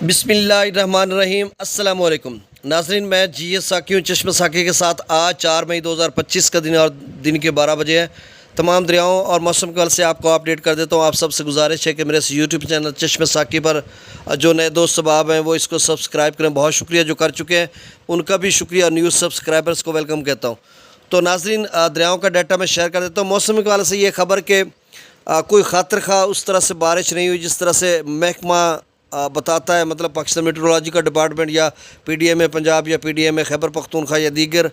बिस्मिल्लाहिर्रहमानिर्रहीम अस्सलाम वालेकुम नाज़रीन, मैं जीएस साकी हूँ चश्मे साकी के साथ। आज 4 मई 2025 का दिन और दिन के 12 बजे है। तमाम दरियाओं और मौसम के हवाले से आपको अपडेट कर देता हूँ। आप सबसे गुजारिश है कि मेरे इस यूट्यूब चैनल चश्मे साकी पर जो नए दोस्त सबाब हैं वो इसको सब्सक्राइब करें। बहुत शुक्रिया जो कर चुके हैं, उनका भी शुक्रिया। न्यू सब्सक्राइबर्स को वेलकम कहता हूँ। तो नाज़रीन, दरियाओं का डाटा मैं शेयर कर देता हूँ। मौसम के हवाले से ये खबर कि कोई खातर खा उस तरह से बारिश नहीं हुई जिस तरह से महकमा बताता है, मतलब पाकिस्तान मेट्रोलॉजी का डिपार्टमेंट या PDM पंजाब या PDM खैबर पख्तूनख्वा या दीगर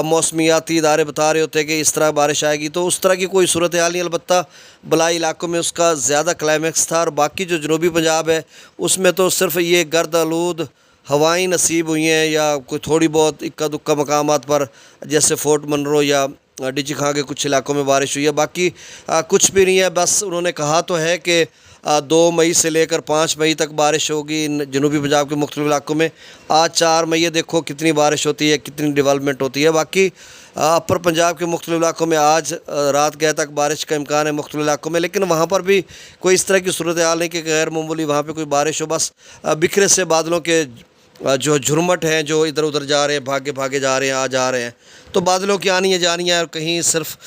मौसमियाती इदारे बता रहे होते हैं कि इस तरह बारिश आएगी। तो उस तरह की कोई सूरत हाल नहीं, अलबत्ता बलाई इलाकों में उसका ज़्यादा क्लाइमेक्स था। और बाकी जो जनूबी पंजाब है उसमें तो सिर्फ ये गर्द आलूद हवाएँ नसीब हुई हैं या कोई थोड़ी बहुत इक्का दुक्का मकामात पर, जैसे फोर्ट मनरो या डीची खां के कुछ इलाकों में बारिश हुई है। बाकी कुछ भी नहीं है। बस उन्होंने कहा तो है कि 2 मई से लेकर 5 मई तक बारिश होगी इन जनूबी पंजाब के मुख्तलिफ इलाकों में। आज 4 मई है, देखो कितनी बारिश होती है, कितनी डेवलपमेंट होती है। बाकी अपर पंजाब के मुख्तलिफ इलाकों में आज रात गए तक बारिश का इम्कान है मुख्तलिफ इलाकों में, लेकिन वहाँ पर भी कोई इस तरह की सूरत हाल नहीं कि गैर मामूली वहाँ पर कोई बारिश हो। बस बिखरे से बादलों के जो झुरमट हैं, जो इधर उधर जा रहे हैं, भागे भागे जा रहे हैं, आ जा रहे हैं। तो बादलों की आनी है जानी है, और कहीं सिर्फ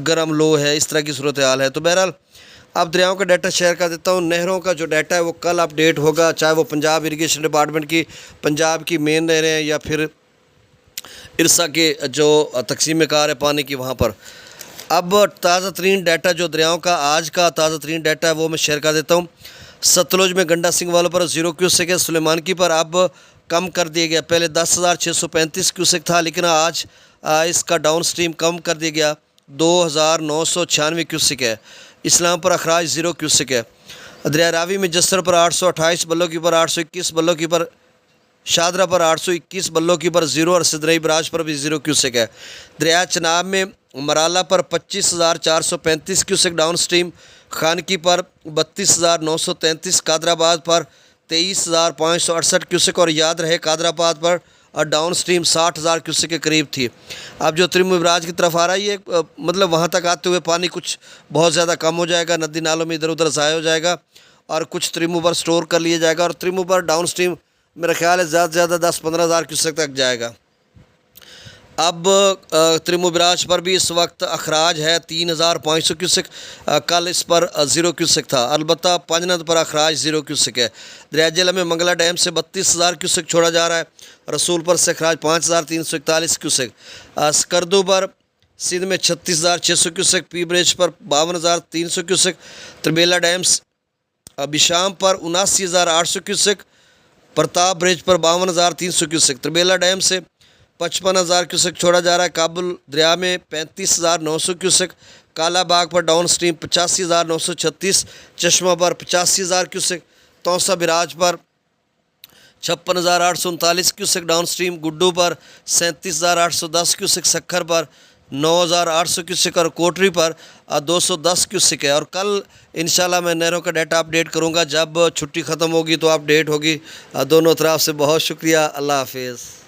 गर्म लो है, इस तरह की सूरत हाल है। तो बहरहाल अब दरियाओं का डाटा शेयर कर देता हूँ। नहरों का जो डाटा है वो कल अपडेट होगा, चाहे वो पंजाब इरिगेशन डिपार्टमेंट की पंजाब की मेन नहरें हैं या फिर इरसा के जो तकसीम कार है पानी की वहाँ पर। अब ताज़ा तरीन डाटा जो दरियाओं का आज का ताज़ा तरीन डाटा है वो मैं शेयर कर देता हूँ। सतलुज में गंडा सिंह वालों पर 0 क्यूसेक है। सुलेमानकी पर अब कम कर दिया गया, पहले 10,635 क्यूसेक था, लेकिन आज इसका डाउन स्ट्रीम कम कर दिया गया, 2,996 क्यूसेक है। इस्लाम पर अखराज 0 क्यूसेक है। दरिया रावी में जसर पर 828 बल्लों की पर 821 बल्लों की पर, शादरा पर 821 बल्लों की पर 0 और सिदरई बराज पर भी 0 क्यूसेक है। दरिया चनाब में मराला पर 25,435 क्यूसेक डाउन स्ट्रीम, खानकी पर 32,933, कादराबाद पर 23,568 क्यूसेक और याद रहे कादराबाद पर डाउन स्ट्रीम 60,000 क्यूसेक के करीब थी। अब जो त्रिमु बराज की तरफ आ रहा है ये मतलब वहाँ तक आते हुए पानी कुछ बहुत ज़्यादा कम हो जाएगा, नदी नालों में इधर उधर ज़ाया हो जाएगा और कुछ त्रिमु पर स्टोर कर लिया जाएगा। और त्रिमु पर डाउन स्ट्रीम मेरा ख्याल है ज़्यादा से ज़्यादा 10-15 हज़ार क्यूसेक तक जाएगा। अब त्रिमु बराज पर भी इस वक्त अखराज है 3,500 क्यूसेक, कल इस पर 0 क्यूसेक था। अलबत्ता पंजनद पर अखराज 0 क्यूसेक है। दरिया जिला में मंगला डैम से 32,000 क्यूसेक छोड़ा जा रहा है। रसूलपुर से अखराज 5,341 क्यूसेक। स्कर्दू पर सिंध में 36,600 क्यूसेक, पी ब्रिज पर 52,300 क्यूसेक, त्रिबेला डैम्स बिशाम पर 79,800 क्यूसेक, प्रताप ब्रिज पर 52,300 क्यूसेक। त्रिबेला डैम से 55,000 क्यूसेक छोड़ा जा रहा है। काबुल दरिया में 35,900 क्यूसेक, कालाबाग पर डाउन स्ट्रीम 85,936, चश्मा पर 85,000 क्यूसेक, तौसा बिराज पर 56,839 क्यूसेक डाउन स्ट्रीम, गुड्डू पर 37,810 क्यूसेक, सखर पर 9,800 क्यूसेक और कोटरी पर 210 क्यूसेक है। और कल इंशाल्लाह मैं नहरों का डाटा अपडेट करूँगा, जब छुट्टी ख़त्म होगी तो अपडेट होगी दोनों तरफ से। बहुत शुक्रिया, अल्लाह हाफिज़।